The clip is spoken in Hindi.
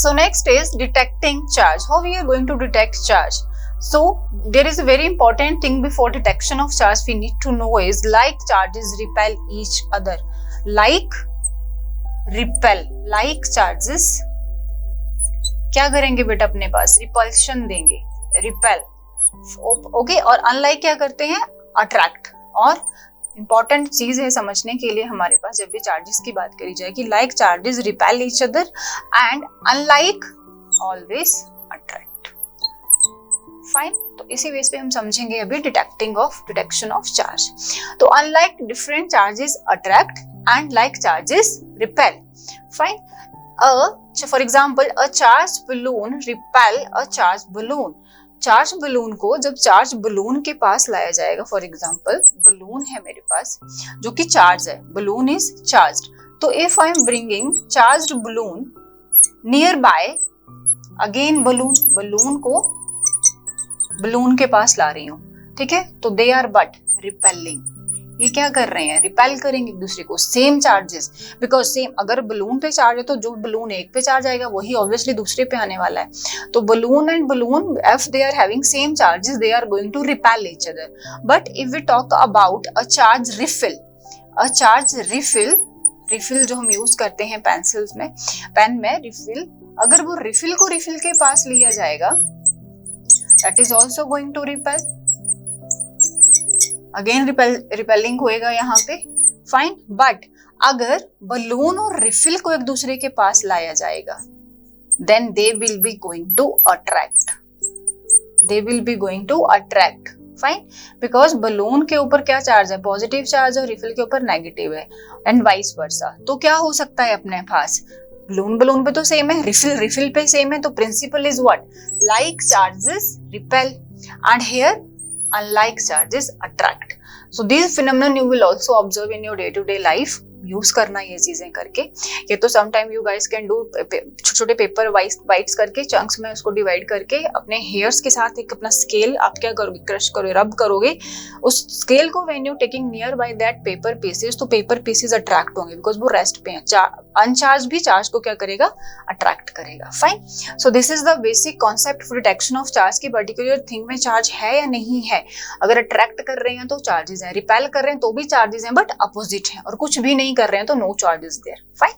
So next is detecting charge. How we are going to detect charge? So there is a very important thing before detection of charge we need to know is like charges repel each other. Like repel, like charges क्या करेंगे बेटा अपने पास? रिपल्शन देंगे, रिपेल. ओके. और अनलाइक क्या करते हैं? अट्रैक्ट. और इंपॉर्टेंट चीज है समझने के लिए हमारे पास जब भी चार्जेस की बात करी जाए कि like charges repel each other and unlike always attract. Fine. तो इसी बेस पे हम समझेंगे अभी डिटेक्शन ऑफ चार्ज. तो unlike different charges attract and like charges repel. Fine. For example a charge balloon repel a charge balloon. Charge balloon को जब चार्ज बलून के पास लाया जाएगा, फॉर एग्जाम्पल बलून है मेरे पास जो कि चार्ज है, बलून इज चार्ज्ड. तो if I am bringing charged balloon near by, again balloon को बलून के पास ला रही हूं, ठीक है. तो दे आर बट रिपेलिंग. ये क्या कर रहे हैं? रिपेल करेंगे एक दूसरे को. सेम चार्जेस, बिकॉज सेम, अगर बलून पे चार्ज है तो जो बलून एक पे चार्ज आएगा वही ऑब्वियसली दूसरे पे आने वाला है. तो balloon and balloon, if they are having same charges, they are going to repel each other. But if we talk about a charge refill, a charge refill जो हम यूज करते हैं पेंसिल्स में, पेन में रिफिल, अगर वो रिफिल को रिफिल के पास लिया जाएगा, that is also going to repel. Again repelling होएगा यहाँ पे. फाइन. बट अगर बलून और रिफिल को एक दूसरे के पास लाया जाएगा, then they will be going to attract. They will be going to attract. Fine. Because balloon के ऊपर क्या चार्ज है? पॉजिटिव चार्ज, और रिफिल के ऊपर नेगेटिव है, एंड वाइस वर्सा. तो क्या हो सकता है अपने पास? बलून पे तो सेम है, रिफिल पे सेम है. तो principle is what? Like charges repel and here unlike charges attract. So these phenomenon you will also observe in your day to day life. Use करना ये चीजें करके. ये तो sometime you guys can do छोटे छोटे पेपर बाइट्स करके, चंक्स में उसको डिवाइड करके अपने हेयर्स के साथ एक अपना स्केल आप क्या करोगे? क्रश करोगे, रब करोगे उस स्केल को. When you taking near by that paper pieces, तो पेपर पीसेस अट्रैक्ट होंगे बिकॉज वो रेस्ट पे हैं. अनचार्ज भी चार्ज को क्या करेगा? अट्रैक्ट करेगा. Fine. So this is the basic concept for detection of charge की पर्टिकुलर थिंग में चार्ज है या नहीं है. अगर अट्रैक्ट कर रहे हैं तो चार्जेस हैं, रिपेल कर रहे हैं तो भी चार्जेस हैं, बट अपोजिट है, और कुछ भी नहीं कर रहे हैं तो नो चार्जेस देयर. फाइन.